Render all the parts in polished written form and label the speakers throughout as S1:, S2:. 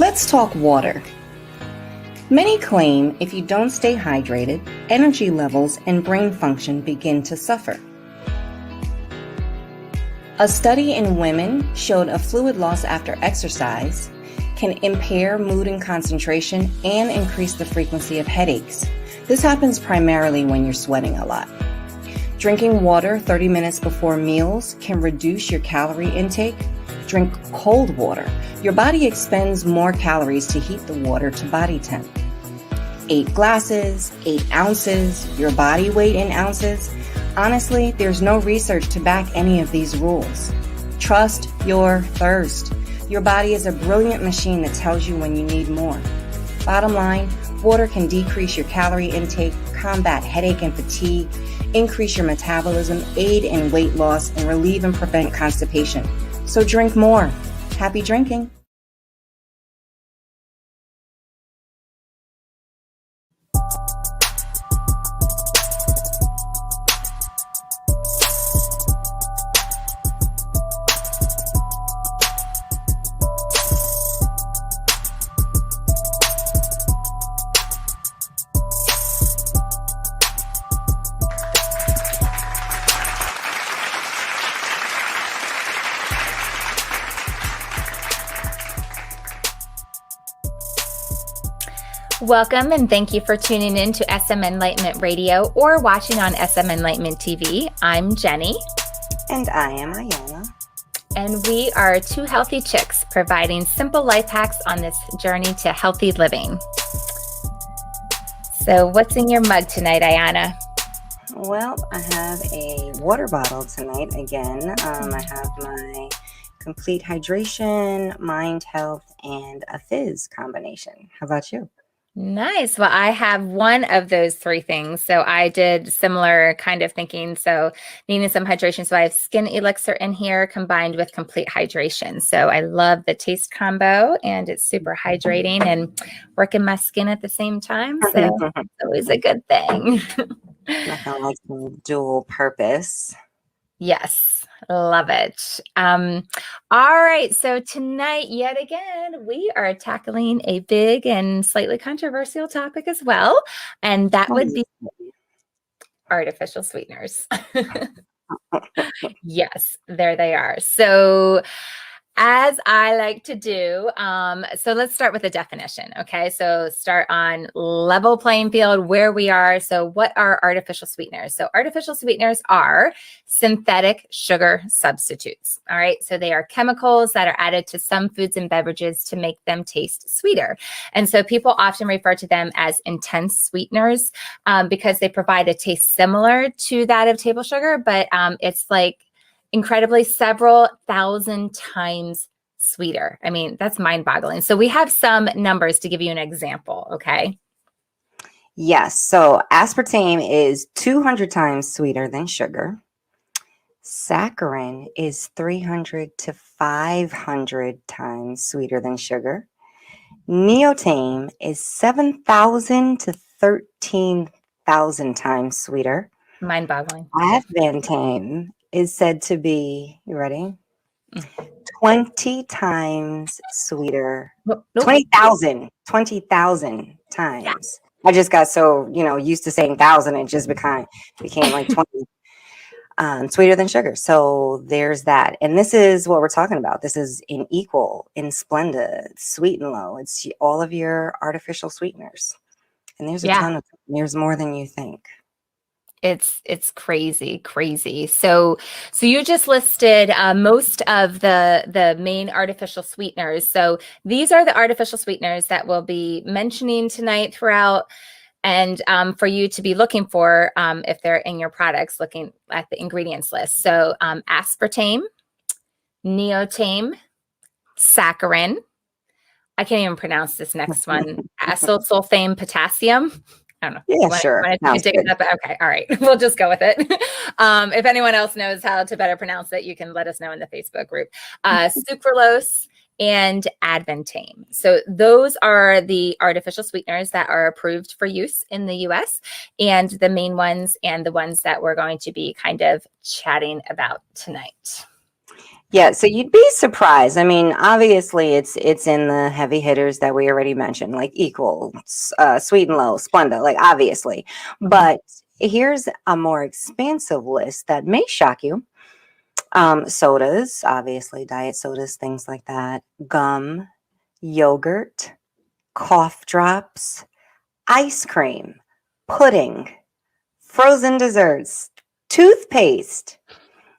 S1: Let's talk water. Many claim if you don't stay hydrated, energy levels and brain function begin to suffer. A study in women showed a fluid loss after exercise can impair mood and concentration and increase the frequency of headaches. This happens primarily when you're sweating a lot. Drinking water 30 minutes before meals can reduce your calorie intake. Drink cold water. Your body expends more calories to heat the water to body temp. 8 glasses, 8 ounces, your body weight in ounces. Honestly, there's no research to back any of these rules. Trust your thirst. Your body is a brilliant machine that tells you when you need more. Bottom line, water can decrease your calorie intake, combat headache and fatigue, increase your metabolism, aid in weight loss, and relieve and prevent constipation. So drink more. Happy drinking.
S2: Welcome and thank you for tuning in to SM Enlightenment Radio or watching on SM Enlightenment TV. I'm Jenny.
S1: And I am Ayana.
S2: And we are two healthy chicks providing simple life hacks on this journey to healthy living. So what's in your mug tonight, Ayana?
S1: Well, I have a water bottle tonight again. I have my complete hydration, mind health, and a fizz combination. How about you?
S2: Nice. Well, I have one of those 3 things. So I did similar kind of thinking. So needing some hydration. So I have Skin Elixir in here combined with complete hydration. So I love the taste combo and it's super hydrating and working my skin at the same time. So it's always a good thing.
S1: Nothing like dual purpose.
S2: Yes, love it. All right. So tonight, yet again, we are tackling a big and slightly controversial topic as well. And that would be artificial sweeteners. Yes, there they are. So as I like to do, so let's start with the definition, okay? So start on level playing field where we are. So what are artificial sweeteners? So artificial sweeteners are synthetic sugar substitutes, all right? So they are chemicals that are added to some foods and beverages to make them taste sweeter. And so people often refer to them as intense sweeteners because they provide a taste similar to that of table sugar, but it's like incredibly several thousand times sweeter. I mean, that's mind-boggling. So we have some numbers to give you an example, okay?
S1: Yes. So aspartame is 200 times sweeter than sugar. Saccharin is 300 to 500 times sweeter than sugar. Neotame is 7,000 to 13,000 times sweeter.
S2: Mind-boggling.
S1: Aspartame is said to be, you ready? 20 times sweeter.
S2: Nope.
S1: 20,000 times. Yeah. I just got so, used to saying 1,000, it just became like 20 sweeter than sugar. So there's that. And this is what we're talking about. This is in Equal, in Splenda, Sweet and Low. It's all of your artificial sweeteners. And there's a ton of them. There's more than you think.
S2: It's crazy. So you just listed most of the main artificial sweeteners. So these are the artificial sweeteners that we'll be mentioning tonight throughout, and for you to be looking for if they're in your products, looking at the ingredients list. So aspartame, neotame, saccharin. I can't even pronounce this next one. Acylsulfame potassium. I don't know.
S1: Yeah, sure.
S2: Dig it up. Okay. All right. We'll just go with it. If anyone else knows how to better pronounce it, you can let us know in the Facebook group. Sucralose and Advantame. So those are the artificial sweeteners that are approved for use in the US, and the main ones and the ones that we're going to be kind of chatting about tonight.
S1: Yeah, so you'd be surprised. I mean, obviously, it's in the heavy hitters that we already mentioned, like Equal, Sweet and Low, Splenda, like obviously.
S2: Mhm.
S1: But here's a more expansive list that may shock you. Sodas, obviously, diet sodas, things like that. Gum, yogurt, cough drops, ice cream, pudding, frozen desserts, toothpaste.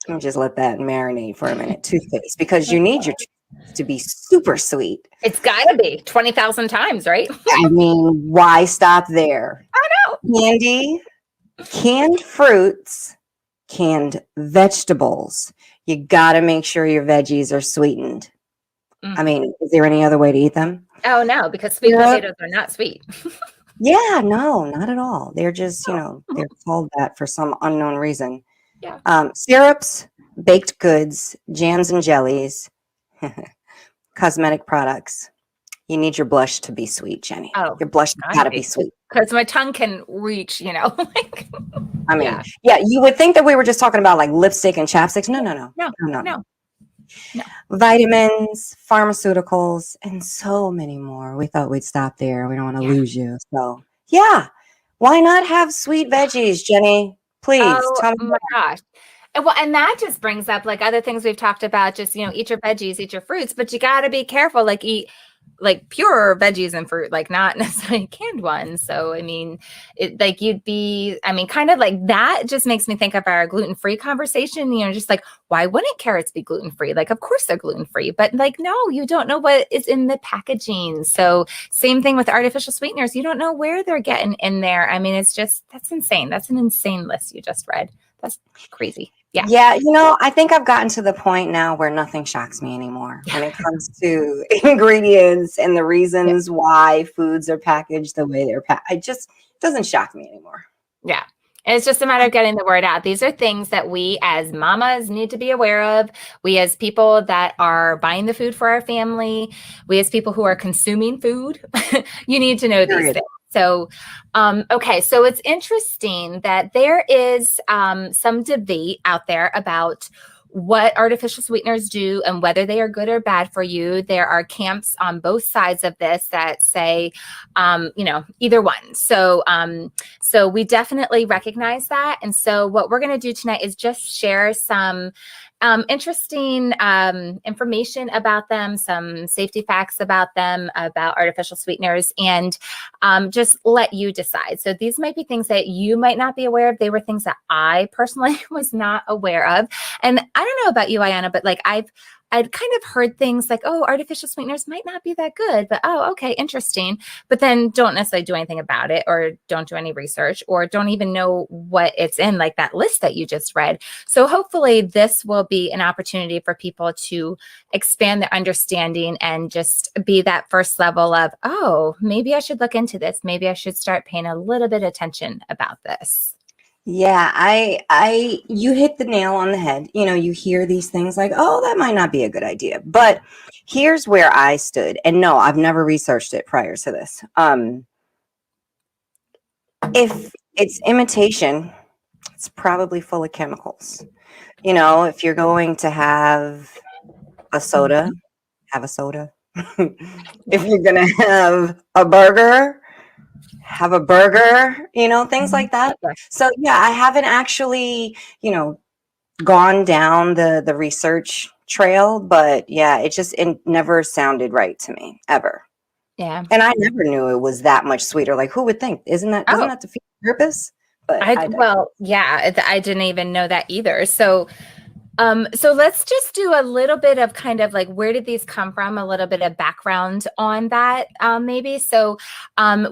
S1: Let me just let that marinate for a minute. Toothpaste, because you need your toothpaste to be super sweet.
S2: It's got to be 20,000 times, right?
S1: I mean, why stop there?
S2: I know.
S1: Candy, canned fruits, canned vegetables. You got to make sure your veggies are sweetened. I
S2: Mm.
S1: mean, is there any other way to eat them?
S2: Oh no, because sweet
S1: Syrup?
S2: potatoes are not sweet.
S1: Yeah, no, not at all. They're just,
S2: Oh,
S1: they're called that for some unknown reason.
S2: yeah.
S1: Syrups, baked goods, jams and jellies, cosmetic products. You need your blush to be sweet, Jenny.
S2: Oh,
S1: Your blush has got
S2: gotta
S1: to be
S2: be.
S1: sweet.
S2: Because my tongue can reach, like,
S1: I mean,
S2: yeah.
S1: yeah, you would think that we were just talking about like lipstick and chapsticks. No, no, no,
S2: No,
S1: no, no, no.
S2: no, no.
S1: Vitamins, pharmaceuticals, and so many more. We thought we'd stop there. We don't want to
S2: Yeah.
S1: lose you. So, yeah, why not have sweet veggies, Jenny? Please
S2: Oh
S1: tell me
S2: my
S1: more.
S2: gosh. And that just brings up like other things we've talked about, just, eat your veggies, eat your fruits, but you got to be careful, like eat like pure veggies and fruit, like not necessarily canned ones. So, I mean, kind of like that just makes me think of our gluten-free conversation, just like, why wouldn't carrots be gluten-free? Like, of course they're gluten-free, but like, no, you don't know what is in the packaging. So same thing with artificial sweeteners. You don't know where they're getting in there. I mean, that's insane. That's an insane list you just read. That's crazy. Yeah.
S1: Yeah, I think I've gotten to the point now where nothing shocks me anymore when it comes to ingredients and the
S2: Yeah.
S1: reasons why foods are packaged the way they're packaged. It just doesn't shock me anymore.
S2: Yeah. And it's just a matter of getting the word out. These are things that we as mamas need to be aware of. We as people that are buying the food for our family, we as people who are consuming food, you need to know these
S1: Period.
S2: things. So, okay. So it's interesting that there is some debate out there about what artificial sweeteners do and whether they are good or bad for you. There are camps on both sides of this that say, either one. So we definitely recognize that. And so what we're going to do tonight is just share some interesting information about them, some safety facts about them, about artificial sweeteners, and just let you decide. So these might be things that you might not be aware of. They were things that I personally was not aware of. And I don't know about you, Ayana, but like I'd kind of heard things like, oh, artificial sweeteners might not be that good, but oh, okay, interesting. But then don't necessarily do anything about it, or don't do any research, or don't even know what it's in, like that list that you just read. So hopefully this will be an opportunity for people to expand their understanding and just be that first level of, oh, maybe I should look into this. Maybe I should start paying a little bit of attention about this.
S1: Yeah, you hit the nail on the head. You hear these things like, oh, that might not be a good idea. But here's where I stood. And no, I've never researched it prior to this. If it's imitation, it's probably full of chemicals. If you're going to have a soda, have a soda. If you're going to have a burger, have a burger, things like that. So yeah, I haven't actually, gone down the research trail, but yeah, it never sounded right to me ever.
S2: Yeah.
S1: And I never knew it was that much sweeter. Like, who would think? Doesn't that defeat the purpose? But
S2: I didn't even know that either. So let's just do a little bit of kind of like, where did these come from? A little bit of background on that, maybe. So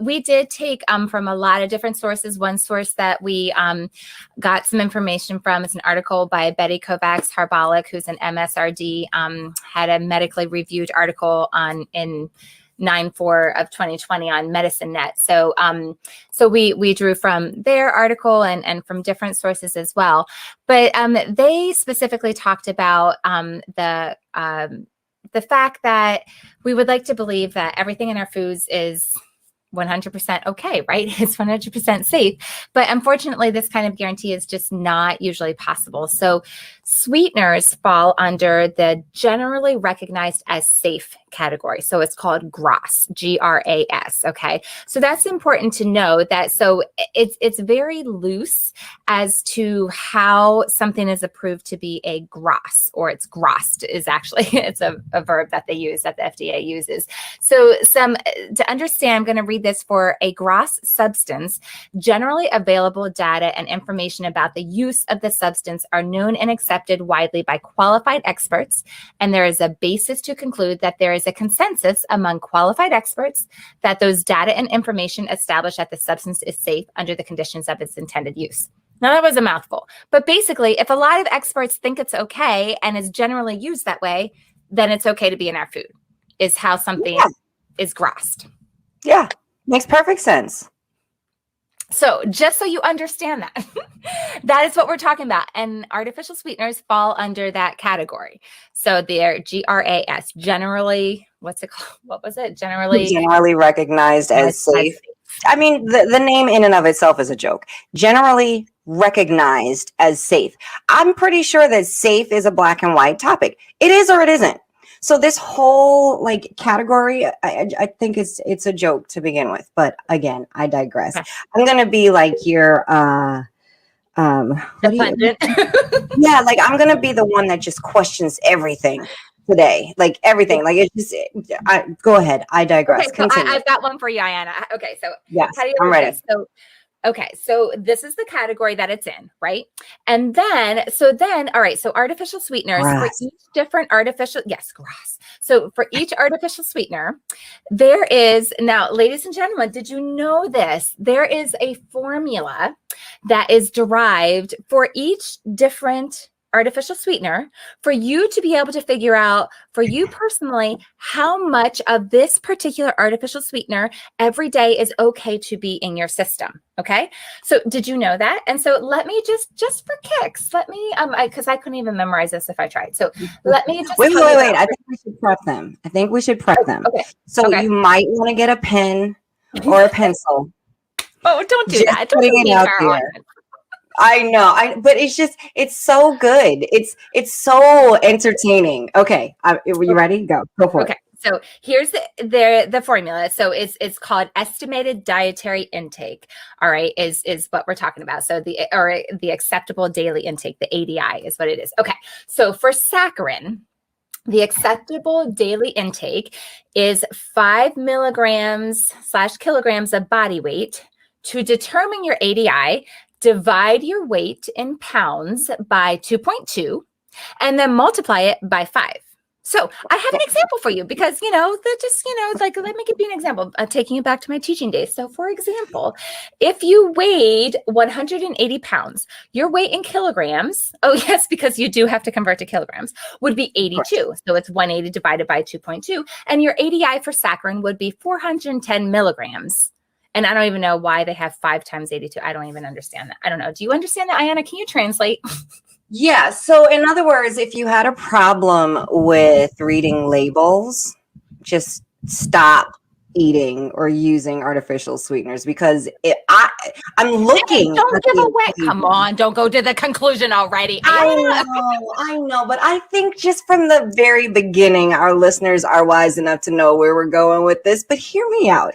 S2: we did take from a lot of different sources. One source that we got some information from is an article by Betty Kovacs Harbalich, who's an MSRD, had a medically reviewed article in 9/4 of 2020 on Medicine Net. So we drew from their article and from different sources as well. But they specifically talked about the fact that we would like to believe that everything in our foods is 100% okay, right? It's 100% safe. But unfortunately, this kind of guarantee is just not usually possible. So Sweeteners fall under the generally recognized as safe category. So it's called GRAS, GRAS. Okay. So that's important to know that. So it's very loose as to how something is approved to be a GRAS, or it's GRASed is actually, it's a verb that they use, that the FDA uses. So to understand, I'm going to read this. For a GRAS substance, generally available data and information about the use of the substance are known and accepted widely by qualified experts, and there is a basis to conclude that there is a consensus among qualified experts that those data and information establish that the substance is safe under the conditions of its intended use. Now, that was a mouthful, but basically, if a lot of experts think it's okay and is generally used that way, then it's okay to be in our food, is how something is grasped.
S1: Yeah, makes perfect sense.
S2: So just so you understand that, that is what we're talking about. And artificial sweeteners fall under that category. So they're GRAS, generally, what's it called? What was it? Generally
S1: recognized as safe. I mean, the name in and of itself is a joke. Generally recognized as safe. I'm pretty sure that safe is a black and white topic. It is or it isn't. So this whole like category, I think it's a joke to begin with. But again, I digress. Okay. I'm gonna be like your
S2: yeah,
S1: like I'm gonna be the one that just questions everything today, like everything. Like it's just go ahead. I digress.
S2: Okay, so I've got one for you, Ayanna. Okay, so
S1: yes, I'm ready.
S2: This? So okay, so this is the category that it's in, right? And then, all right, so artificial sweeteners for each different artificial, GRAS. So for each artificial sweetener, there is, now, ladies and gentlemen, did you know this? There is a formula that is derived for each different artificial sweetener for you to be able to figure out for you personally how much of this particular artificial sweetener every day is okay to be in your system. Okay, so did you know that? And so let me just for kicks, let me because I couldn't even memorize this if I tried. So let me just
S1: wait. I think we should prep them. Okay. So you might want to get a pen or a pencil.
S2: Oh, don't do that. Don't
S1: putting it out there. I know, but it's so good. It's so entertaining. Okay, you ready? Go for it.
S2: Okay, so here's the formula. So it's called estimated dietary intake. All right, is what we're talking about. So the acceptable daily intake, the ADI is what it is. Okay, so for saccharin, the acceptable daily intake is 5 milligrams/kilograms of body weight. To determine your ADI, divide your weight in pounds by 2.2 and then multiply it by 5. So I have an example for you because, like, let me give you an example, taking it back to my teaching days. So for example, if you weighed 180 pounds, your weight in kilograms, oh yes, because you do have to convert to kilograms, would be 82. So it's 180 divided by 2.2. And your ADI for saccharin would be 410 milligrams. And I don't even know why they have 5 times 82. I don't even understand that. I don't know. Do you understand that, Ayanna? Can you translate?
S1: Yeah. So in other words, if you had a problem with reading labels, just stop eating or using artificial sweeteners because I'm looking.
S2: Don't give away. Come on. Don't go to the conclusion already.
S1: I know. But I think just from the very beginning, our listeners are wise enough to know where we're going with this. But hear me out.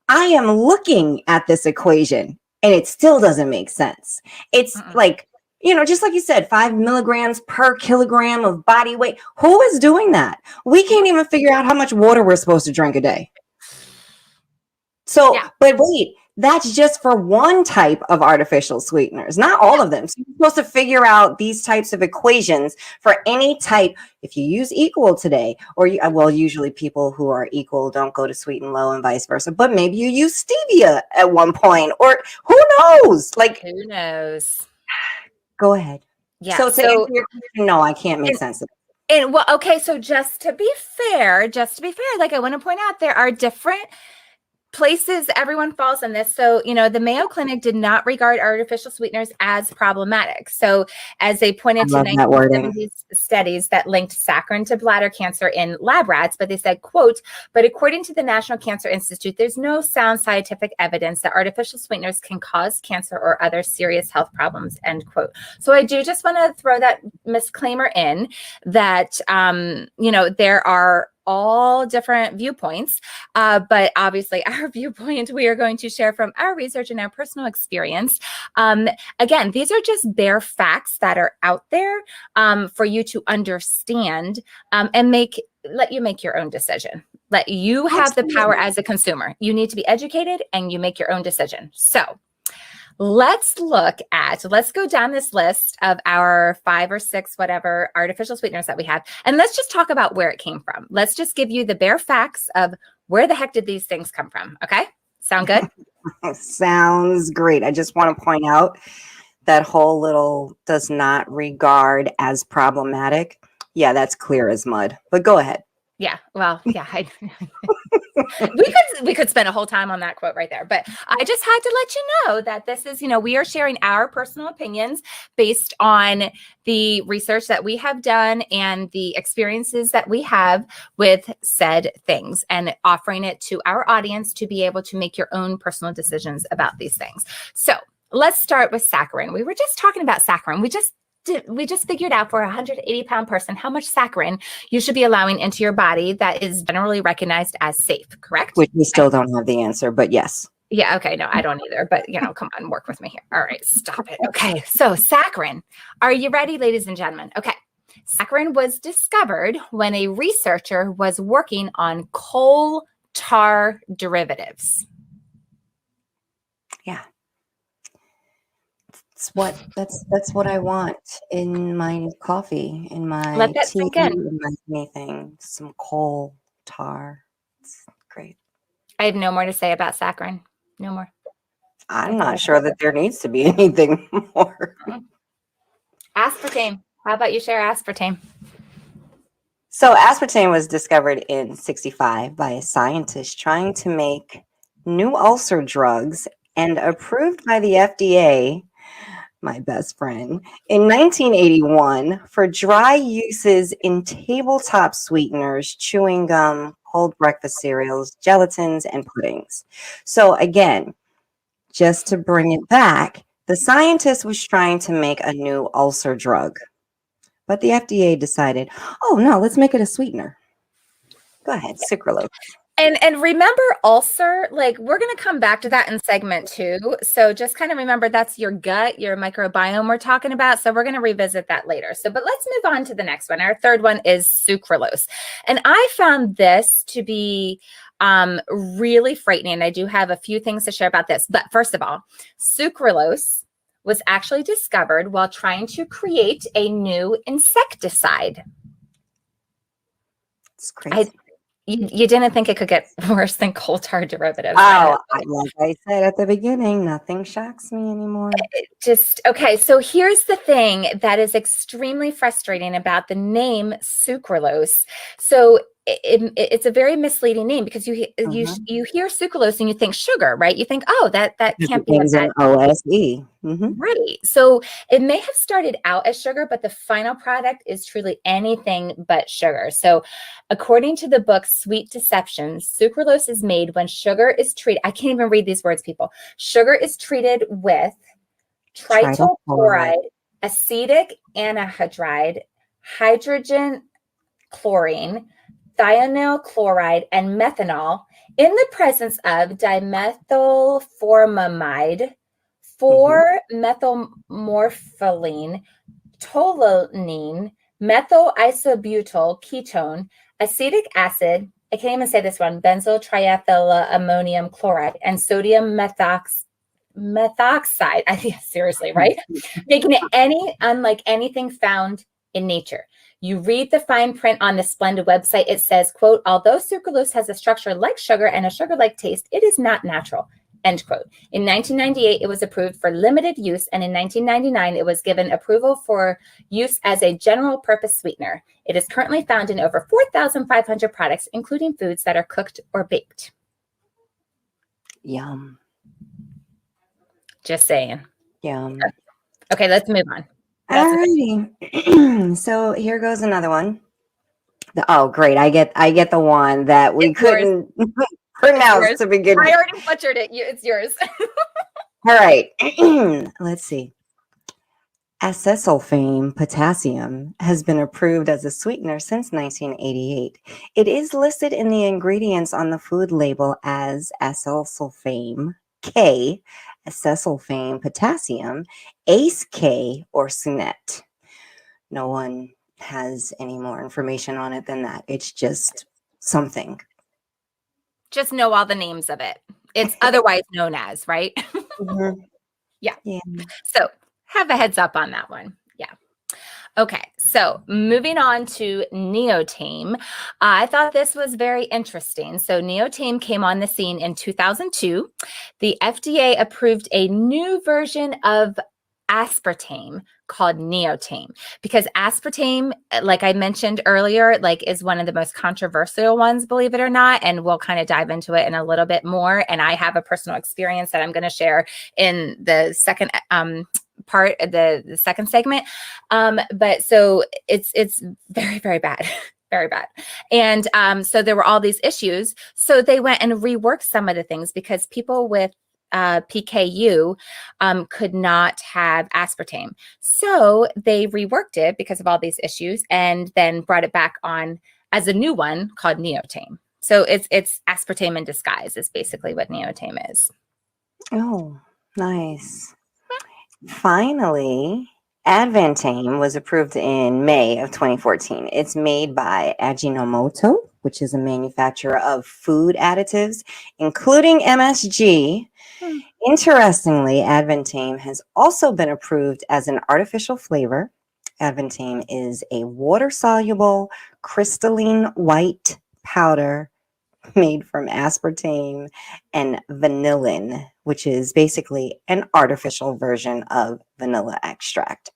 S1: I am looking at this equation and it still doesn't make sense. It's like, just like you said, 5 milligrams per kilogram of body weight. Who is doing that? We can't even figure out how much water we're supposed to drink a day. So, But wait, that's just for one type of artificial sweeteners, not all of them. So you're supposed to figure out these types of equations for any type. If you use equal today, or usually people who are equal don't go to Sweet and Low and vice versa, but maybe you use stevia at one point, or who knows? Like,
S2: who knows?
S1: Go ahead.
S2: Yeah.
S1: So to answer your question, no, I can't make sense of it.
S2: And well, okay. So just to be fair, like I want to point out, there are different places everyone falls in this. So, the Mayo Clinic did not regard artificial sweeteners as problematic. So, as they pointed to
S1: love that wording.
S2: 1970s studies that linked saccharin to bladder cancer in lab rats, but they said, quote, but according to the National Cancer Institute, there's no sound scientific evidence that artificial sweeteners can cause cancer or other serious health problems, end quote. So I do just want to throw that disclaimer in that, there are all different viewpoints, but obviously our viewpoint we are going to share from our research and our personal experience. Again, these are just bare facts that are out there for you to understand and let you make your own decision. Let you have the power as a consumer. You need to be educated and you make your own decision. So let's go down this list of our 5 or 6, whatever artificial sweeteners that we have. And let's just talk about where it came from. Let's just give you the bare facts of where the heck did these things come from. Okay. Sound good?
S1: Sounds great. I just want to point out that whole little does not regard as problematic. Yeah, that's clear as mud, but go ahead.
S2: Yeah. Well, yeah. We could spend a whole time on that quote right there, but I just had to let you know that this is, we are sharing our personal opinions based on the research that we have done and the experiences that we have with said things and offering it to our audience to be able to make your own personal decisions about these things. So let's start with saccharin. We were just talking about saccharin. We just figured out for a 180-pound person how much saccharin you should be allowing into your body that is generally recognized as safe, correct?
S1: Which we still don't have the answer, but yes.
S2: Yeah, okay, no, I don't either, but come on, work with me here. All right, stop it. Okay, so saccharin. Are you ready, ladies and gentlemen? Okay, saccharin was discovered when a researcher was working on coal tar derivatives.
S1: Yeah. That's what I want in my coffee, in my
S2: Let that
S1: tea,
S2: sink in.
S1: in my anything. Some coal tar. It's great.
S2: I have no more to say about saccharin. No more.
S1: I'm not sure that there needs to be anything more.
S2: Aspartame. How about you share aspartame?
S1: So aspartame was discovered in 1965 by a scientist trying to make new ulcer drugs and approved by the FDA, my best friend, in 1981 for dry uses in tabletop sweeteners, chewing gum, cold breakfast cereals, gelatins, and puddings. So again, just to bring it back, the scientist was trying to make a new ulcer drug, but the FDA decided, oh no, let's make it a sweetener. Go ahead, sucralose.
S2: And remember ulcer, like we're going to come back to that in segment 2. So just kind of remember that's your gut, your microbiome we're talking about. So we're going to revisit that later. So, but let's move on to the next one. Our third one is sucralose. And I found this to be really frightening. I do have a few things to share about this. But first of all, sucralose was actually discovered while trying to create a new insecticide.
S1: It's crazy.
S2: You didn't think it could get worse than coal tar derivatives.
S1: Oh, like I said at the beginning, nothing shocks me anymore.
S2: Okay. So here's the thing that is extremely frustrating about the name sucralose. So it's a very misleading name because you hear sucralose and you think sugar, right? You think, oh, that can't be
S1: an OSE.
S2: Right. So it may have started out as sugar, but the final product is truly anything but sugar. So according to the book Sweet Deception, sucralose is made when sugar is treated. I can't even read these words, people. Sugar is treated with trityl chloride, acetic anhydride, hydrogen chlorine, thionyl chloride, and methanol in the presence of dimethylformamide, 4-methylmorpholine, toluene, methyl isobutyl ketone, acetic acid, I can't even say this one, benzyl triethylammonium chloride, and sodium methoxide. I think seriously, right? Making it unlike anything found in nature. You read the fine print on the Splenda website. It says, quote, although sucralose has a structure like sugar and a sugar-like taste, it is not natural, end quote. In 1998, it was approved for limited use, and in 1999, it was given approval for use as a general purpose sweetener. It is currently found in over 4,500 products, including foods that are cooked or baked.
S1: Yum.
S2: Just saying.
S1: Yum.
S2: Okay, let's move on.
S1: Alrighty. So here goes another one. Oh, great. I get the one that we
S2: It's yours.
S1: couldn't pronounce
S2: Yours.
S1: to begin
S2: I
S1: with.
S2: already butchered it. It's yours.
S1: All right. Let's see. Acesulfame potassium has been approved as a sweetener since 1988. It is listed in the ingredients on the food label as acesulfame K, acesulfame potassium, ACE K, or Sunet. No one has any more information on it than that. It's just something.
S2: Just know all the names of it. It's otherwise known as, right?
S1: Mhm.
S2: Yeah.
S1: Yeah.
S2: So have a heads up on that one. Yeah. Okay. So moving on to Neotame. I thought this was very interesting. So Neotame came on the scene in 2002. The FDA approved a new version of aspartame called Neotame because aspartame, like I mentioned earlier, like is one of the most controversial ones, believe it or not, and we'll kind of dive into it in a little bit more. And I have a personal experience that I'm going to share in the second part of the second segment. But so it's very, very bad. Very bad. And so there were all these issues. So they went and reworked some of the things because people with PKU could not have aspartame. So they reworked it because of all these issues and then brought it back on as a new one called Neotame. So it's aspartame in disguise is basically what Neotame is.
S1: Oh, nice. Finally, Advantame was approved in May of 2014. It's made by Ajinomoto, which is a manufacturer of food additives, including MSG. Interestingly, Advantame has also been approved as an artificial flavor. Advantame is a water-soluble, crystalline white powder made from aspartame and vanillin, which is basically an artificial version of vanilla extract.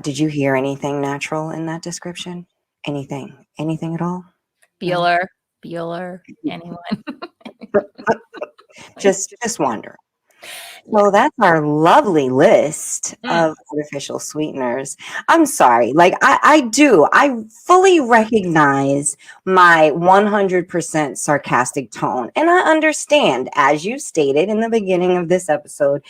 S1: Did you hear anything natural in that description? Anything at all?
S2: Bueller, anyone?
S1: Just wonder. So that's our lovely list of artificial sweeteners. I'm sorry. Like I fully recognize my 100% sarcastic tone. And I understand, as you stated in the beginning of this episode,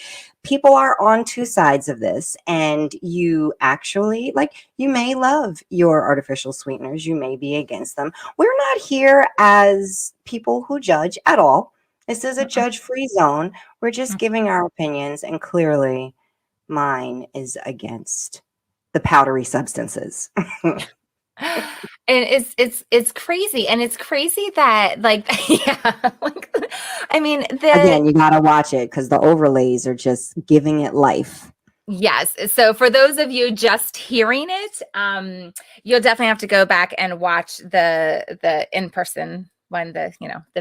S1: people are on two sides of this. And you actually, like, you may love your artificial sweeteners. You may be against them. We're not here as people who judge at all. This is a judge-free zone. We're just giving our opinions, and clearly mine is against the powdery substances.
S2: And it's crazy. And it's crazy that like, yeah, like, I mean,
S1: Again, you got to watch it because the overlays are just giving it life.
S2: Yes. So for those of you just hearing it, you'll definitely have to go back and watch the in-person one, the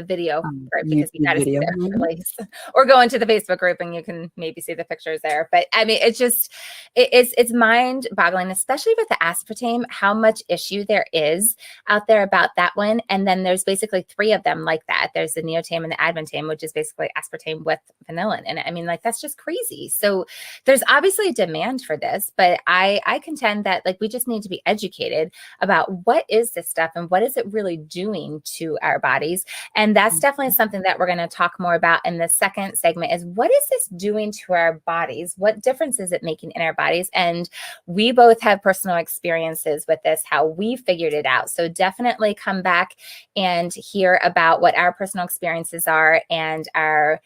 S2: video, right? Because you got to see the release, or go into the Facebook group and you can maybe see the pictures there. But I mean, it's mind boggling, especially with the aspartame, how much issue there is out there about that one. And then there's basically three of them like that. There's the Neotame and the Advantame, which is basically aspartame with vanillin. And I mean, like, that's just crazy. So there's obviously demand for this, but I contend that like we just need to be educated about what is this stuff and what is it really doing to our bodies. And that's definitely something that we're going to talk more about in the second segment is what is this doing to our bodies? What difference is it making in our bodies? And we both have personal experiences with this, how we figured it out. So definitely come back and hear about what our personal experiences are and our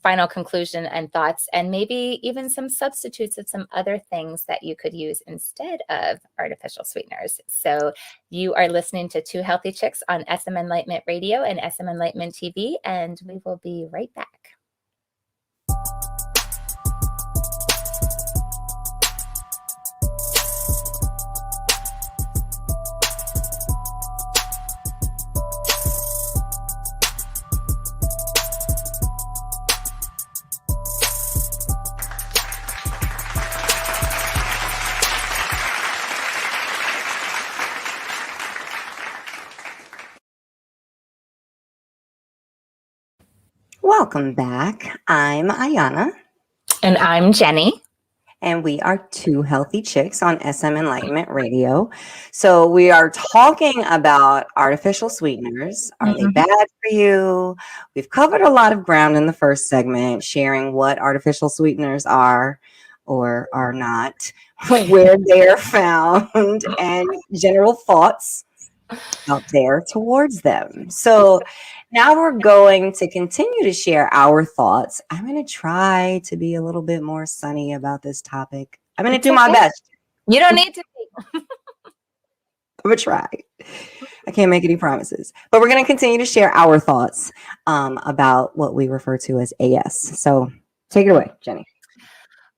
S2: final conclusion and thoughts, and maybe even some substitutes of some other things that you could use instead of artificial sweeteners. So you are listening to Two Healthy Chicks on SM Enlightenment Radio and SM Enlightenment TV, and we will be right back.
S1: Welcome back. I'm Ayana,
S2: And I'm Jenny.
S1: and we are two healthy chicks on SM Enlightenment Radio. So, we are talking about artificial sweeteners. Are they
S2: Mhm.
S1: bad for you? We've covered a lot of ground in the first segment, sharing what artificial sweeteners are or are not, where they are found, and general thoughts out there towards them. So now we're going to continue to share our thoughts. I'm going to try to be a little bit more sunny about this topic. I'm going to
S2: It's
S1: do my
S2: okay.
S1: best.
S2: You don't need to be.
S1: I'm going to try. I can't make any promises, but we're going to continue to share our thoughts about what we refer to as AS. So take it away, Jenny.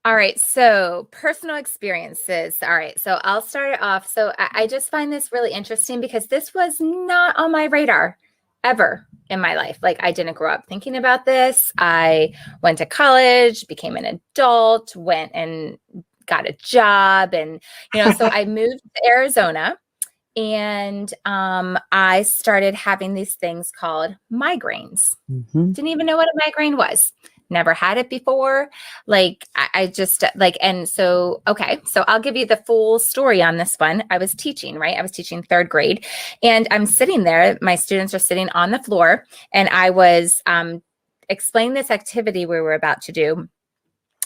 S2: All right. So personal experiences. All right. So I'll start it off. So I just find this really interesting because this was not on my radar ever in my life. Like I didn't grow up thinking about this. I went to college, became an adult, went and got a job. And, so I moved to Arizona and I started having these things called migraines. Didn't even know what a migraine was. Never had it before. Like I just like, and so, okay. So I'll give you the full story on this one. I was teaching, right? I was teaching third grade and I'm sitting there. My students are sitting on the floor and I was explaining this activity we were about to do.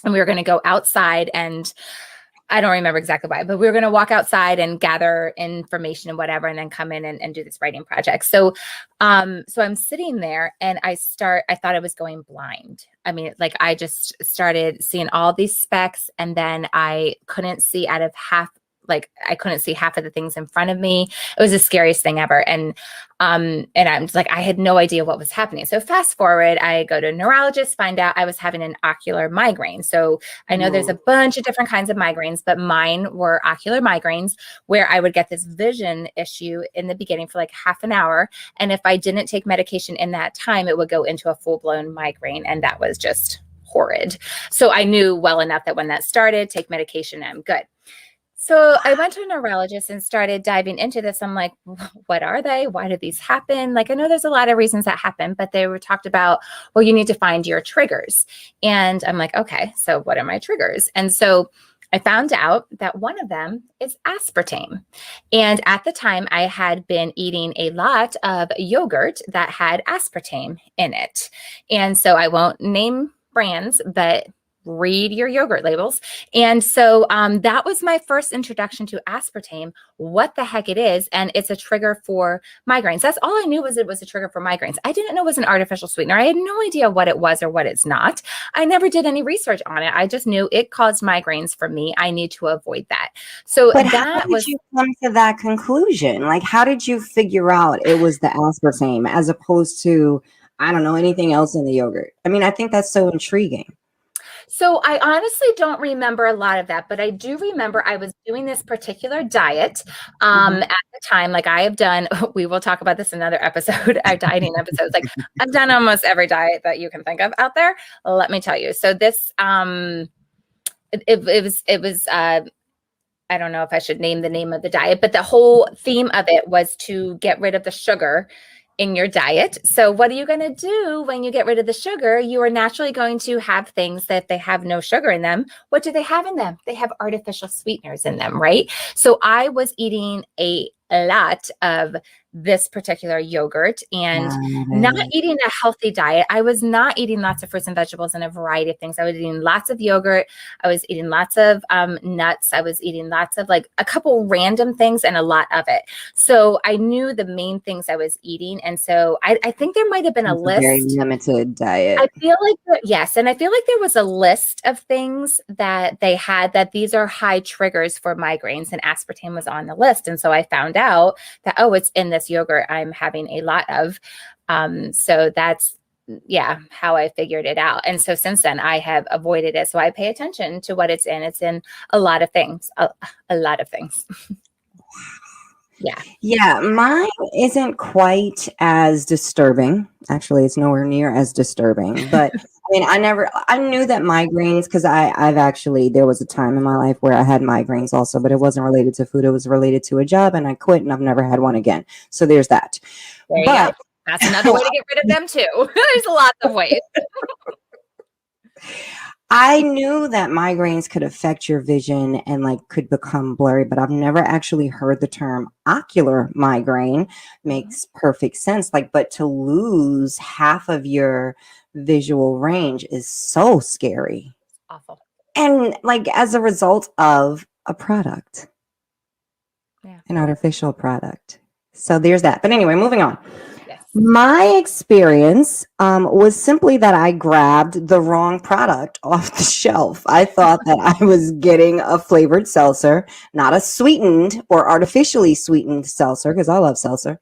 S2: And we were going to go outside and I don't remember exactly why, but we were going to walk outside and gather information and whatever, and then come in and do this writing project. So I'm sitting there and I thought I was going blind. I mean, like I just started seeing all these specks and then I couldn't see out of I couldn't see half of the things in front of me. It was the scariest thing ever. And I'm just like, I had no idea what was happening. So fast forward, I go to a neurologist, find out I was having an ocular migraine. So I know there's a bunch of different kinds of migraines, but mine were ocular migraines where I would get this vision issue in the beginning for like half an hour. And if I didn't take medication in that time, it would go into a full-blown migraine. And that was just horrid. So I knew well enough that when that started, take medication, I'm good. So I went to a neurologist and started diving into this. I'm like, what are they? Why do these happen? Like, I know there's a lot of reasons that happen, but they were talked about, well, you need to find your triggers. And I'm like, okay, so what are my triggers? And so I found out that one of them is aspartame. And at the time, I had been eating a lot of yogurt that had aspartame in it. And so I won't name brands, but read your yogurt labels. And so that was my first introduction to aspartame, what the heck it is. And it's a trigger for migraines. That's all I knew was it was a trigger for migraines. I didn't know it was an artificial sweetener. I had no idea what it was or what it's not. I never did any research on it. I just knew it caused migraines for me. I need to avoid that. So
S1: But
S2: that
S1: how did you come to that conclusion? Like, how did you figure out it was the aspartame as opposed to, I don't know, anything else in the yogurt? I mean, I think that's so intriguing.
S2: So I honestly don't remember a lot of that, but I do remember I was doing this particular diet at the time. Like I have done, we will talk about this in another episode, our dieting episodes. Like I've done almost every diet that you can think of out there. Let me tell you. So this, it was I don't know if I should name the name of the diet, but the whole theme of it was to get rid of the sugar in your diet. So what are you going to do when you get rid of the sugar? You are naturally going to have things that they have no sugar in them. What do they have in them? They have artificial sweeteners in them, right? So I was eating a lot of this particular yogurt and not eating a healthy diet. I was not eating lots of fruits and vegetables and a variety of things. I was eating lots of yogurt. I was eating lots of nuts. I was eating lots of like a couple random things and a lot of it. So I knew the main things I was eating. And so I think there might have been a list.
S1: Very limited diet.
S2: I feel like, yes. And I feel like there was a list of things that they had that these are high triggers for migraines and aspartame was on the list. And so I found out that, oh, it's in this yogurt I'm having a lot of. So that's, how I figured it out. And so since then I have avoided it. So I pay attention to what it's in. It's in a lot of things, a lot of things.
S1: Yeah, mine isn't quite as disturbing. Actually, it's nowhere near as disturbing. But I mean, I knew that migraines, because there was a time in my life where I had migraines also, but it wasn't related to food. It was related to a job and I quit and I've never had one again. So there's that. But
S2: That's another way to get rid of them too. There's lots of ways.
S1: I knew that migraines could affect your vision and like could become blurry, but I've never actually heard the term ocular migraine. Makes perfect sense. Like, but to lose half of your visual range is so scary.
S2: Awful.
S1: And like as a result of a product,
S2: Yeah.
S1: an artificial product. So there's that. But anyway, moving on.
S2: Yes.
S1: My experience was simply that I grabbed the wrong product off the shelf. I thought that I was getting a flavored seltzer, not a sweetened or artificially sweetened seltzer, because I love seltzer.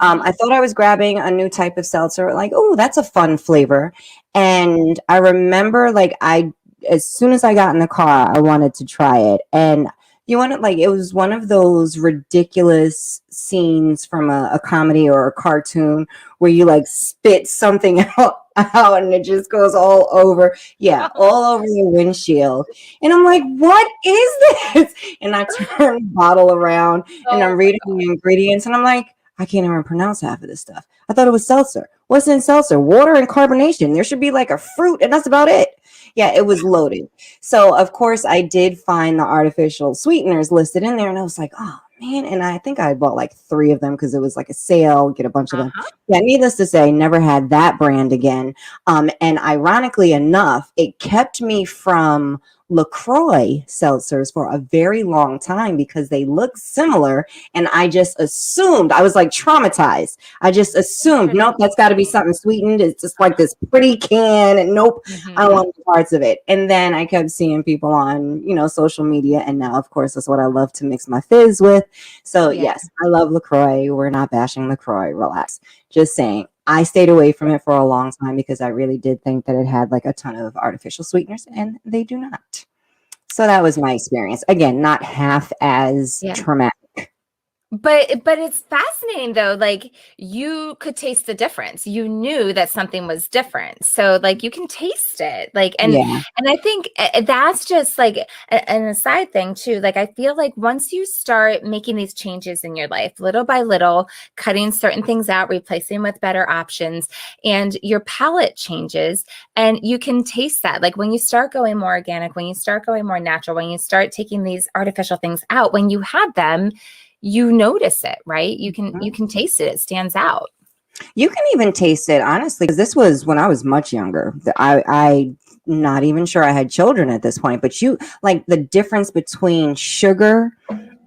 S1: I thought I was grabbing a new type of seltzer, like, oh, that's a fun flavor. And I remember, like, as soon as I got in the car, I wanted to try it. And you want it like, it was one of those ridiculous scenes from a comedy or a cartoon where you like spit something out and it just goes all over. Yeah, all over the windshield. And I'm like, what is this? And I turn the bottle around and I'm reading the ingredients and I'm like, I can't even pronounce half of this stuff. I thought it was seltzer. What's in seltzer? Water and carbonation. There should be like a fruit, and that's about it. Yeah, it was loaded. So, of course, I did find the artificial sweeteners listed in there, and I was like, oh, man. And I think I bought like 3 of them because it was like a sale, get a bunch of them. Yeah, needless to say, never had that brand again. And ironically enough, it kept me from LaCroix seltzers for a very long time because they look similar. And I just assumed, I was like traumatized. I just assumed, nope, that's got to be something sweetened. It's just like this pretty can. And nope, I don't want parts of it. And then I kept seeing people on, social media. And now, of course, that's what I love to mix my fizz with. So yes, I love LaCroix. We're not bashing LaCroix. Relax. Just saying. I stayed away from it for a long time because I really did think that it had like a ton of artificial sweeteners, and they do not. So that was my experience. Again, not half as traumatic.
S2: But it's fascinating though, like you could taste the difference. You knew that something was different. So like you can taste it. Like and I think that's just like an aside thing too. Like I feel like once you start making these changes in your life, little by little, cutting certain things out, replacing with better options, and your palate changes and you can taste that. Like when you start going more organic, when you start going more natural, when you start taking these artificial things out, when you have them, you notice it, right? You can taste it. It stands out.
S1: You can even taste it, honestly, because this was when I was much younger. I not even sure I had children at this point, but you like the difference between sugar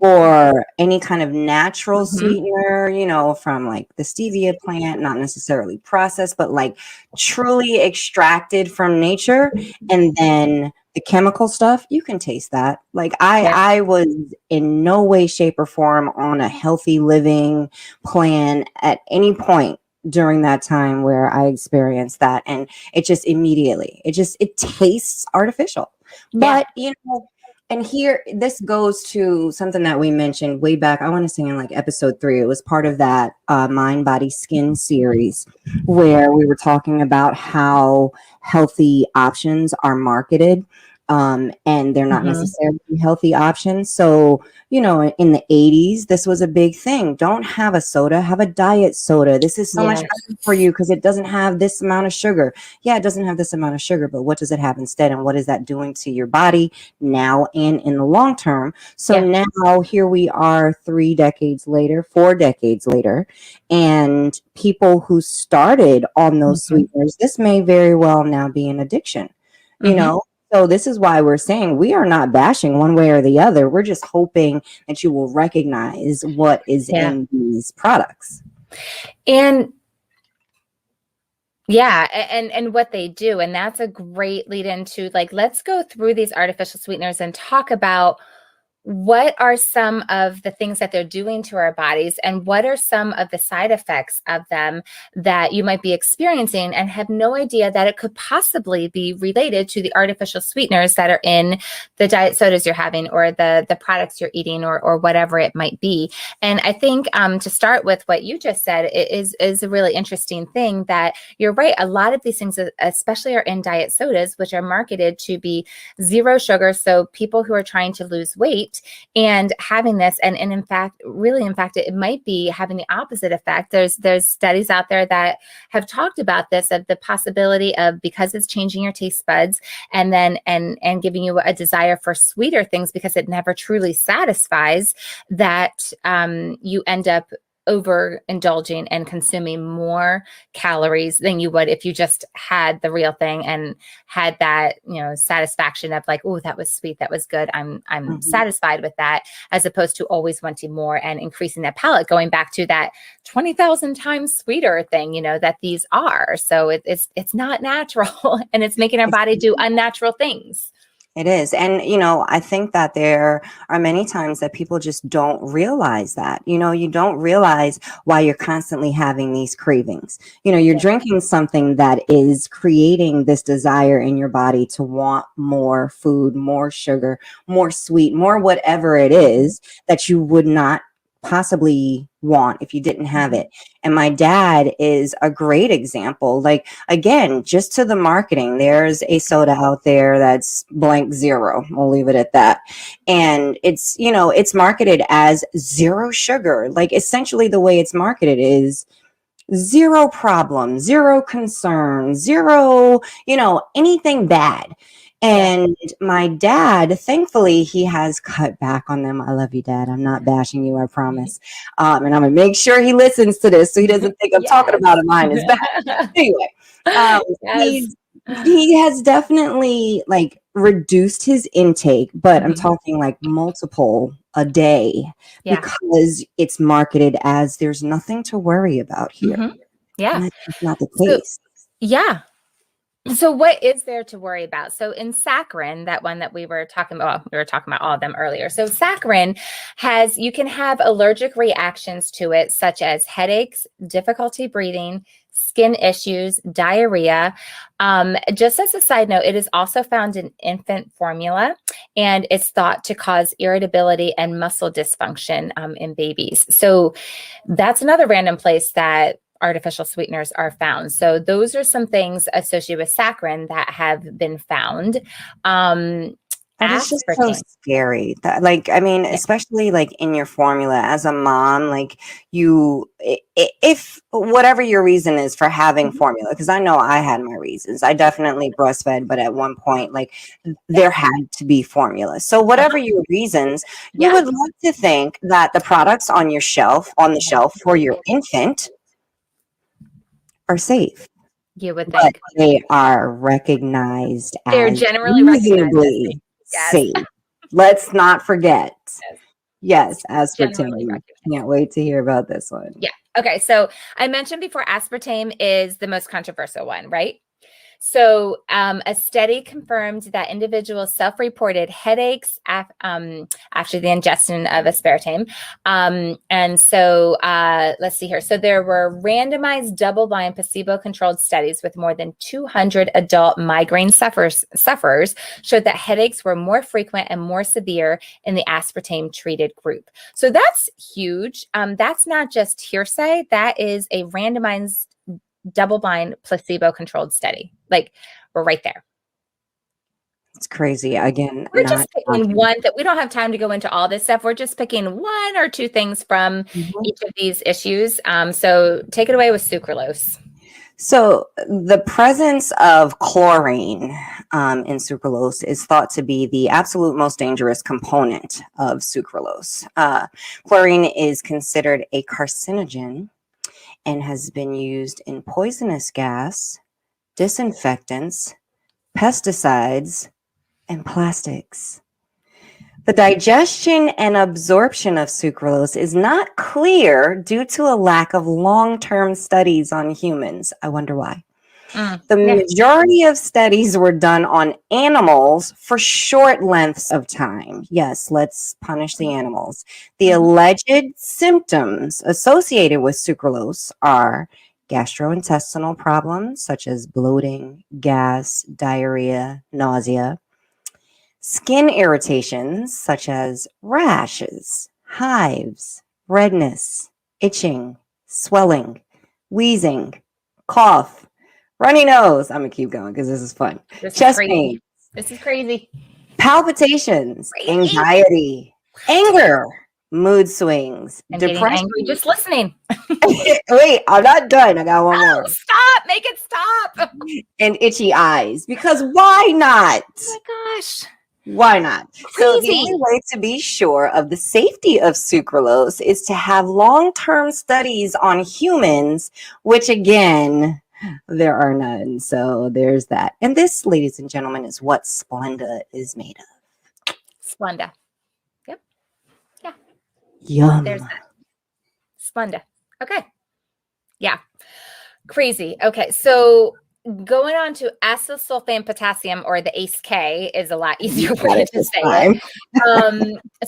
S1: or any kind of natural sweetener, from like the stevia plant, not necessarily processed, but like truly extracted from nature, and then the chemical stuff, you can taste that. Like I was in no way, shape, or form on a healthy living plan at any point during that time where I experienced that. And it just immediately, it tastes artificial. But, and here, this goes to something that we mentioned way back. I want to say in like episode 3, it was part of that Mind, Body, Skin series where we were talking about how healthy options are marketed. And they're not necessarily healthy options. So, in the 80s, this was a big thing. Don't have a soda, have a diet soda. This is so much better for you because it doesn't have this amount of sugar. Yeah, it doesn't have this amount of sugar, but what does it have instead? And what is that doing to your body now and in the long term? So now here we are 3 decades later, 4 decades later, and people who started on those sweeteners, this may very well now be an addiction, So this is why we're saying we are not bashing one way or the other. We're just hoping that you will recognize what is in these products.
S2: And and what they do. And that's a great lead into like, let's go through these artificial sweeteners and talk about what are some of the things that they're doing to our bodies and what are some of the side effects of them that you might be experiencing and have no idea that it could possibly be related to the artificial sweeteners that are in the diet sodas you're having or the products you're eating or whatever it might be. And I think to start with what you just said, it is a really interesting thing that you're right. A lot of these things, especially are in diet sodas, which are marketed to be 0 sugar. So people who are trying to lose weight weight and having this, and in fact, really, in fact, it might be having the opposite effect. There's studies out there that have talked about this, of the possibility of, because it's changing your taste buds and then and giving you a desire for sweeter things because it never truly satisfies, that you end up overindulging and consuming more calories than you would if you just had the real thing and had that, satisfaction of like, oh, that was sweet, that was good, I'm satisfied with that, as opposed to always wanting more and increasing that palate, going back to that 20,000 times sweeter thing, that these are. So it's not natural, and it's making our body do unnatural things.
S1: It is. And, I think that there are many times that people just don't realize that. You don't realize why you're constantly having these cravings. You're drinking something that is creating this desire in your body to want more food, more sugar, more sweet, more whatever it is that you would not possibly want if you didn't have it. And my dad is a great example. Like, again, just to the marketing, there's a soda out there that's blank zero. We'll leave it at that. And it's, it's marketed as zero sugar. Like, essentially the way it's marketed is zero problem, zero concern, zero, anything bad. And my dad, thankfully, he has cut back on them. I love you, Dad. I'm not bashing you, I promise. And I'm going to make sure he listens to this so he doesn't think I'm talking about him behind his back. Anyway, he has definitely reduced his intake, but I'm talking multiple a day because it's marketed as there's nothing to worry about here.
S2: Yeah.
S1: And that's not the case.
S2: So what is there to worry about? So in saccharin, that one that we were talking about all of them earlier. So saccharin you can have allergic reactions to it, such as headaches, difficulty breathing, skin issues, diarrhea. Just as a side note, it is also found in infant formula, and it's thought to cause irritability and muscle dysfunction in babies. So that's another random place that artificial sweeteners are found. So those are some things associated with saccharin that have been found.
S1: That is just so scary. That, especially in your formula as a mom, if whatever your reason is for having formula, because I know I had my reasons. I definitely breastfed, but at one point, there had to be formula. So whatever your reasons, you would like to think that the products on the shelf for your infant are safe.
S2: You would
S1: think.
S2: But
S1: they are recognized
S2: they're
S1: as
S2: generally
S1: reasonably safe. Let's not forget. Yes, aspartame. Can't wait to hear about this one.
S2: Yeah. Okay. So I mentioned before, aspartame is the most controversial one, right? So a study confirmed that individuals self-reported headaches after the ingestion of aspartame. And so let's see here. So there were randomized double-blind placebo-controlled studies with more than 200 adult migraine sufferers showed that headaches were more frequent and more severe in the aspartame treated group. So that's huge. That's not just hearsay. That is a randomized double-blind placebo-controlled study. We're right there.
S1: It's crazy. Again,
S2: we're just picking one that we don't have time to go into all this stuff. We're just picking one or two things from each of these issues. So take it away with sucralose.
S1: So the presence of chlorine in sucralose is thought to be the absolute most dangerous component of sucralose. Chlorine is considered a carcinogen and has been used in poisonous gas, disinfectants, pesticides, and plastics. The digestion and absorption of sucralose is not clear due to a lack of long-term studies on humans. I wonder why. The majority of studies were done on animals for short lengths of time. Yes, let's punish the animals. The alleged symptoms associated with sucralose are gastrointestinal problems such as bloating, gas, diarrhea, nausea, skin irritations such as rashes, hives, redness, itching, swelling, wheezing, cough, runny nose. I'm going to keep going because this is fun. Chest pain.
S2: This is crazy.
S1: Palpitations, anxiety, Anger, mood swings,
S2: I'm getting
S1: depression.
S2: angry just listening.
S1: Wait, I'm not done. I got one more.
S2: Stop! Make it stop! Oh
S1: And itchy eyes. Because why not?
S2: my gosh.
S1: Why not? So the
S2: Crazy.
S1: only way to be sure of the safety of sucralose is to have long-term studies on humans, which again, there are none. So there's that. And this, ladies and gentlemen, is what Splenda is made of.
S2: Splenda. Yep. Yeah.
S1: Yum.
S2: There's that. Splenda. Okay. Yeah. Crazy. Okay. So going on to acesulfame potassium, or the ACE-K, is a lot easier way to say it.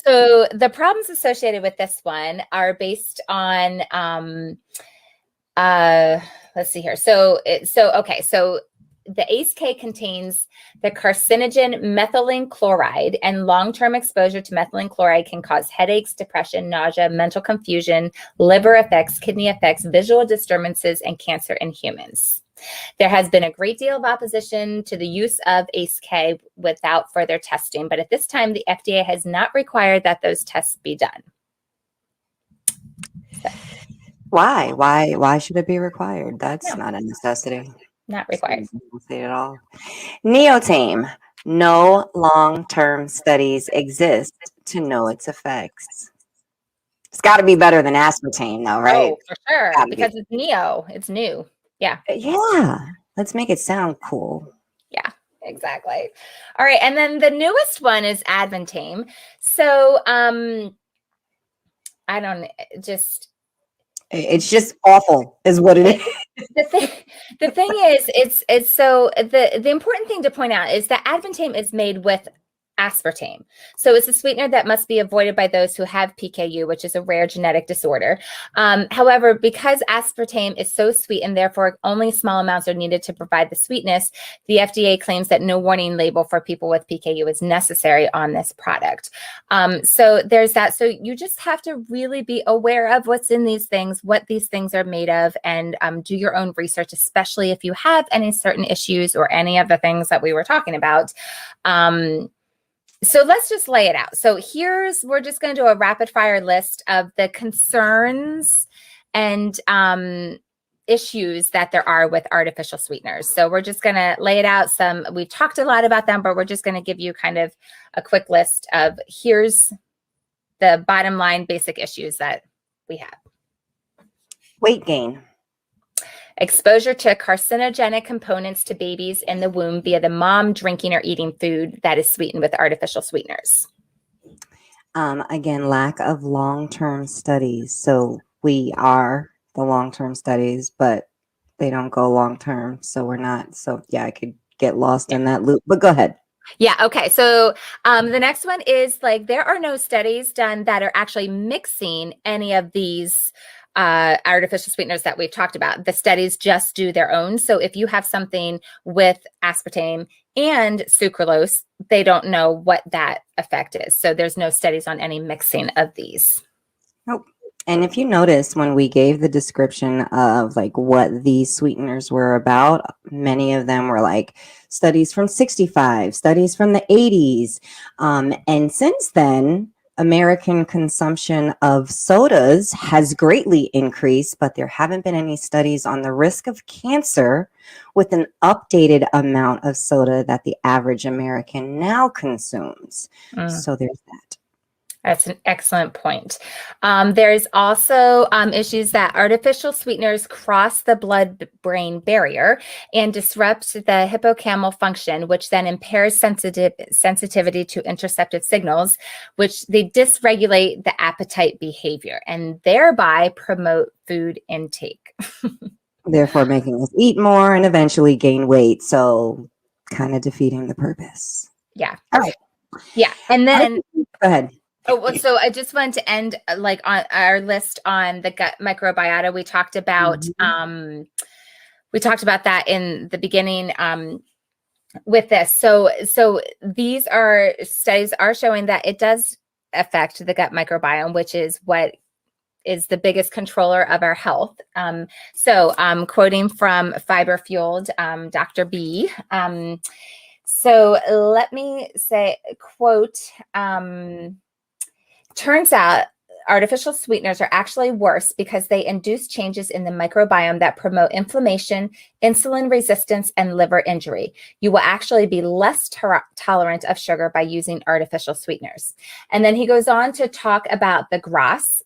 S2: So the problems associated with this one are based on let's see here. So the ACE-K contains the carcinogen methylene chloride, and long-term exposure to methylene chloride can cause headaches, depression, nausea, mental confusion, liver effects, kidney effects, visual disturbances, and cancer in humans. There has been a great deal of opposition to the use of ACE-K without further testing, but at this time, the FDA has not required that those tests be done. So.
S1: Why should it be required? That's not a necessity.
S2: Not required.
S1: Say it all. Neotame. No long-term studies exist to know its effects. It's got to be better than aspartame, though, right?
S2: Oh, for sure, because it's neo. It's new. Yeah.
S1: Yeah. Let's make it sound cool.
S2: Yeah, exactly. All right. And then the newest one is Advantame. So
S1: it's just awful is what it is.
S2: The thing is, it's so the important thing to point out is that Advantame is made with aspartame. So it's a sweetener that must be avoided by those who have PKU, which is a rare genetic disorder. However, because aspartame is so sweet and therefore only small amounts are needed to provide the sweetness, the FDA claims that no warning label for people with PKU is necessary on this product. So there's that. So you just have to really be aware of what's in these things, what these things are made of, and do your own research, especially if you have any certain issues or any of the things that we were talking about. So let's just lay it out. So we're just going to do a rapid fire list of the concerns and issues that there are with artificial sweeteners. So we're just going to lay it out. We've talked a lot about them, but we're just going to give you kind of a quick list of here's the bottom line basic issues that we have.
S1: Weight gain.
S2: Exposure to carcinogenic components to babies in the womb via the mom drinking or eating food that is sweetened with artificial sweeteners.
S1: Again, lack of long-term studies. So we are the long-term studies, but they don't go long-term. So we're not. So yeah, I could get lost in that loop, but go ahead.
S2: Yeah. Okay. So the next one is there are no studies done that are actually mixing any of these artificial sweeteners that we've talked about. The studies just do their own. So if you have something with aspartame and sucralose, they don't know what that effect is. So there's no studies on any mixing of these.
S1: Nope. And if you notice, when we gave the description of what these sweeteners were about, many of them were studies from 65, studies from the 80s. And since then, American consumption of sodas has greatly increased, but there haven't been any studies on the risk of cancer with an updated amount of soda that the average American now consumes. So there's that.
S2: That's an excellent point. There's also issues that artificial sweeteners cross the blood-brain barrier and disrupt the hippocampal function, which then impairs sensitivity to interoceptive signals, which they dysregulate the appetite behavior and thereby promote food intake.
S1: Therefore, making us eat more and eventually gain weight. So kind of defeating the purpose.
S2: Yeah.
S1: All right.
S2: Yeah. And then
S1: go ahead.
S2: Oh, well, so I just wanted to end on our list on the gut microbiota. We talked about that in the beginning with this. So these studies are showing that it does affect the gut microbiome, which is what is the biggest controller of our health. So quoting from Fiber Fueled, Dr. B. So let me say, quote, turns out artificial sweeteners are actually worse because they induce changes in the microbiome that promote inflammation, insulin resistance, and liver injury. You will actually be less tolerant of sugar by using artificial sweeteners. And then he goes on to talk about the GRAS.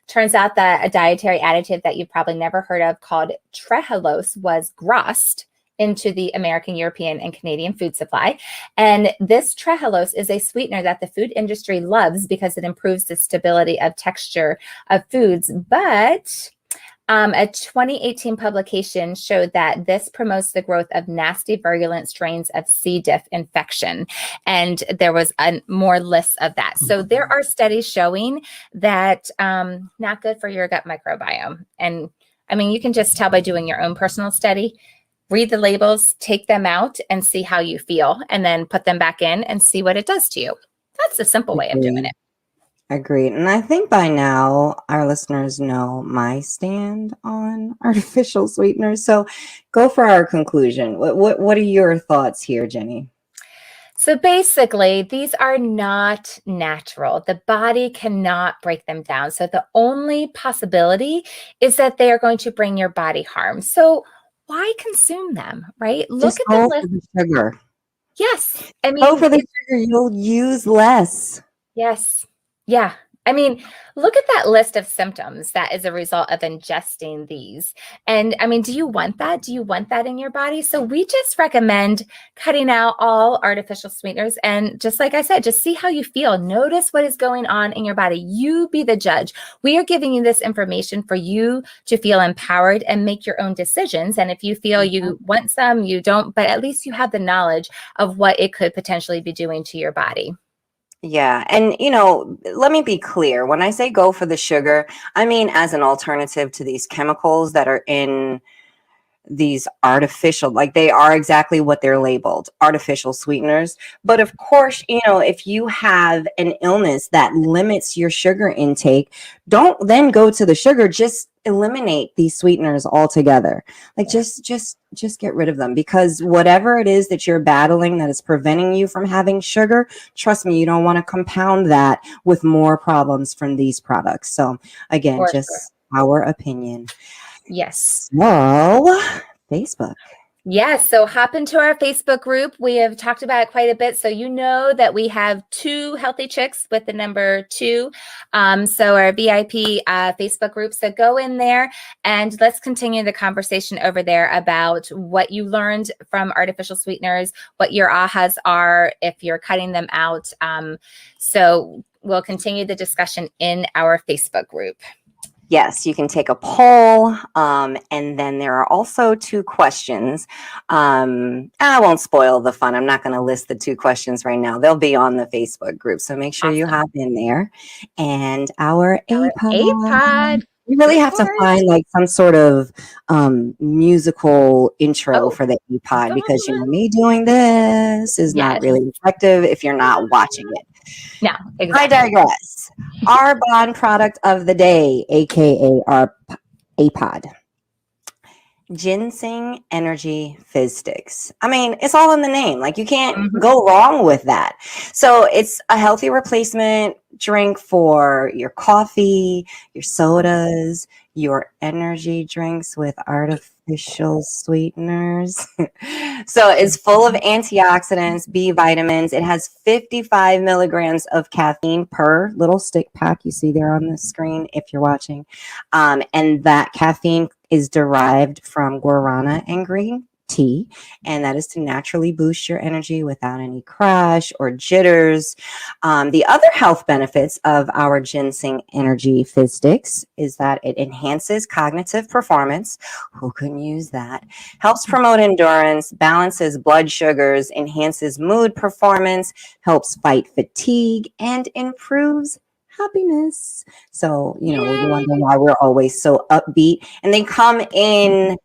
S2: Turns out that a dietary additive that you've probably never heard of called trehalose was GRASed into the American, European, and Canadian food supply. And this trehalose is a sweetener that the food industry loves because it improves the stability of texture of foods. But a 2018 publication showed that this promotes the growth of nasty virulent strains of C. diff infection. And there was more lists of that. So there are studies showing that not good for your gut microbiome. And I mean, you can just tell by doing your own personal study. Read the labels, take them out, and see how you feel, and then put them back in and see what it does to you. That's a simple way of doing it.
S1: Agreed. And I think by now our listeners know my stand on artificial sweeteners. So go for our conclusion. What are your thoughts here, Jenny?
S2: So basically, these are not natural. The body cannot break them down. So the only possibility is that they are going to bring your body harm. So why consume them, right? Look at the list.
S1: For the sugar.
S2: Yes. I mean,
S1: go for the sugar. You'll use less.
S2: Yes. Yeah. I mean, look at that list of symptoms that is a result of ingesting these. And I mean, do you want that? Do you want that in your body? So we just recommend cutting out all artificial sweeteners. And just like I said, just see how you feel. Notice what is going on in your body. You be the judge. We are giving you this information for you to feel empowered and make your own decisions. And if you feel you want some, you don't, but at least you have the knowledge of what it could potentially be doing to your body.
S1: Yeah. And, let me be clear. When I say go for the sugar, I mean as an alternative to these chemicals that are in these artificial, like they are exactly what they're labeled, artificial sweeteners. But of course, if you have an illness that limits your sugar intake, don't then go to the sugar. Just eliminate these sweeteners altogether. Like just get rid of them, because whatever it is that you're battling that is preventing you from having sugar, trust me, you don't want to compound that with more problems from these products. So again, our opinion.
S2: Yes.
S1: So, Facebook.
S2: Yes. So hop into our Facebook group. We have talked about it quite a bit. So you know that we have 2 Healthy Chicks with the number 2. So our VIP Facebook group. So go in there and let's continue the conversation over there about what you learned from artificial sweeteners, what your ahas are if you're cutting them out. So we'll continue the discussion in our Facebook group.
S1: Yes, you can take a poll, and then there are also 2 questions. I won't spoil the fun. I'm not going to list the 2 questions right now. They'll be on the Facebook group, so make sure you hop in there. And our APOD. You really have to find like some sort of musical intro for the APOD, because me doing this is not really effective if you're not watching it.
S2: No, exactly.
S1: I digress. Our bond product of the day, aka our APOD. Ginseng Energy Fizz Sticks. I mean, it's all in the name. Like, you can't go wrong with that. So it's a healthy replacement drink for your coffee, your sodas, your energy drinks with artificial sweeteners. So it's full of antioxidants, B vitamins. It has 55 milligrams of caffeine per little stick pack you see there on the screen if you're watching. And that caffeine is derived from guarana and green tea, and that is to naturally boost your energy without any crash or jitters. The other health benefits of our Ginseng Energy Fizz Sticks is that it enhances cognitive performance. Who can use that? Helps promote endurance, balances blood sugars, enhances mood performance, helps fight fatigue, and improves happiness. So, you wonder why we're always so upbeat. And they come in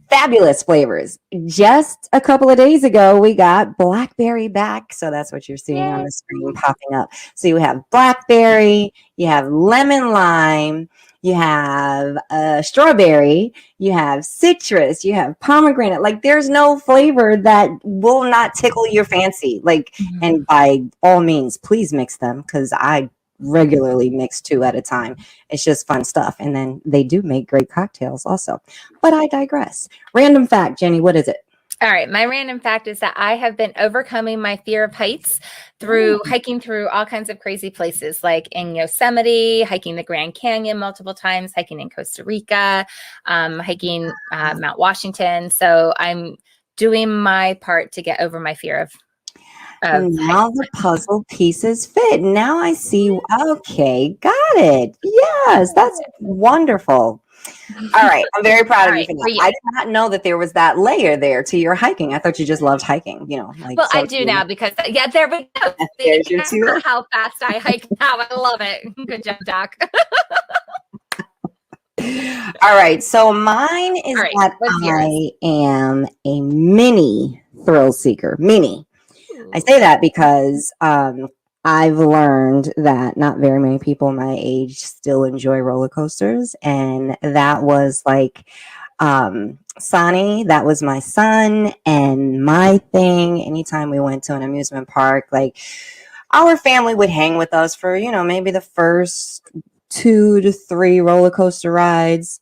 S1: fabulous flavors. Just a couple of days ago, we got blackberry back. So that's what you're seeing on the screen popping up. So you have blackberry, you have lemon lime, you have strawberry, you have citrus, you have pomegranate. Like, there's no flavor that will not tickle your fancy. Like, and by all means, please mix them, because I regularly mix 2 at a time. It's just fun stuff. And then they do make great cocktails also. But I digress. Random fact, Jenny, what is it?
S2: All right. My random fact is that I have been overcoming my fear of heights through hiking through all kinds of crazy places, like in Yosemite, hiking the Grand Canyon multiple times, hiking in Costa Rica, hiking Mount Washington. So I'm doing my part to get over my fear of
S1: now the puzzle pieces fit. Now I see. Okay, got it. Yes, that's wonderful. All right, I'm very proud of you for that. I did not know that there was that layer there to your hiking. I thought you just loved hiking, like.
S2: Well, I do now because there we go.
S1: There's your two.
S2: How fast I hike now. I love it. Good job, Doc.
S1: All right, so mine is that I am a mini thrill seeker. Mini. I say that because I've learned that not very many people my age still enjoy roller coasters. And that was like Sonny, that was my son and my thing. Anytime we went to an amusement park, like our family would hang with us for, maybe the first 2 to 3 roller coaster rides.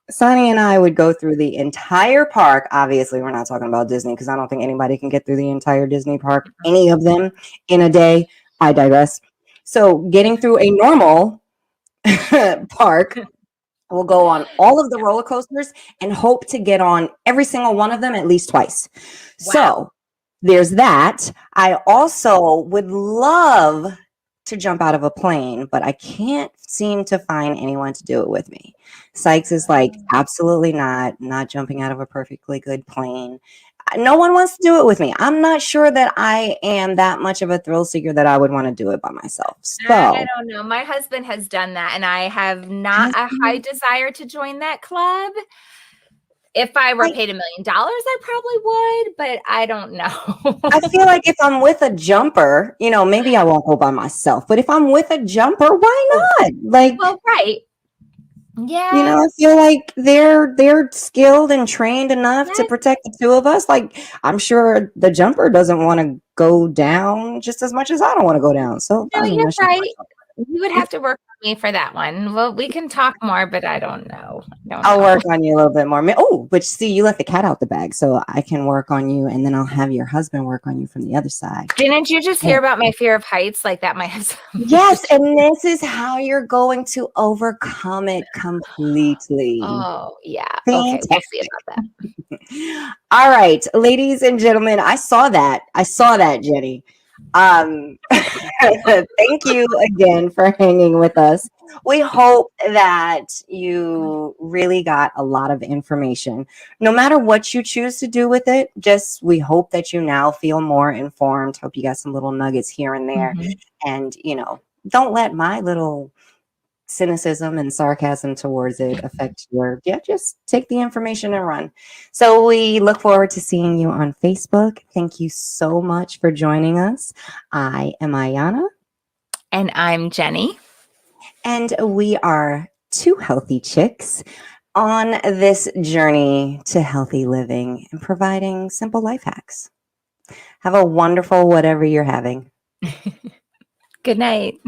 S1: Sonny and I would go through the entire park. Obviously, we're not talking about Disney because I don't think anybody can get through the entire Disney park, any of them in a day. I digress. So getting through a normal park, we'll go on all of the roller coasters and hope to get on every single one of them at least twice. Wow. So there's that. I also would love to jump out of a plane, but I can't seem to find anyone to do it with me. Sykes is like, absolutely not jumping out of a perfectly good plane. No one wants to do it with me. I'm not sure that I am that much of a thrill seeker that I would want to do it by myself. So
S2: I don't know. My husband has done that, and I have not a high desire to join that club. If I were paid $1 million, I probably would, but I don't know.
S1: I feel like if I'm with a jumper, maybe I won't go by myself. But if I'm with a jumper, why not? Like,
S2: well, right. Yeah.
S1: I feel like they're skilled and trained enough to protect the 2 of us. Like, I'm sure the jumper doesn't want to go down just as much as I don't want to go down. So
S2: no, you're right. You would have to work with me for that one. Well, we can talk more, but I don't know.
S1: I'll work on you a little bit more. Oh, but see, you let the cat out the bag, so I can work on you, and then I'll have your husband work on you from the other side.
S2: Didn't you just hear about my fear of heights? Like that might have
S1: Yes, and this is how you're going to overcome it completely.
S2: Oh, yeah. Fantastic. Okay, we'll see about
S1: that. All right, ladies and gentlemen, I saw that, Jenny. Thank you again for hanging with us. We hope that you really got a lot of information. No matter what you choose to do with it, we hope that you now feel more informed. Hope you got some little nuggets here and there. And, don't let my little cynicism and sarcasm towards it affect just take the information and run. So we look forward to seeing you on Facebook. Thank you so much for joining us. I am Ayana.
S2: And I'm Jenny.
S1: And we are 2 healthy chicks on this journey to healthy living and providing simple life hacks. Have a wonderful whatever you're having.
S2: Good night.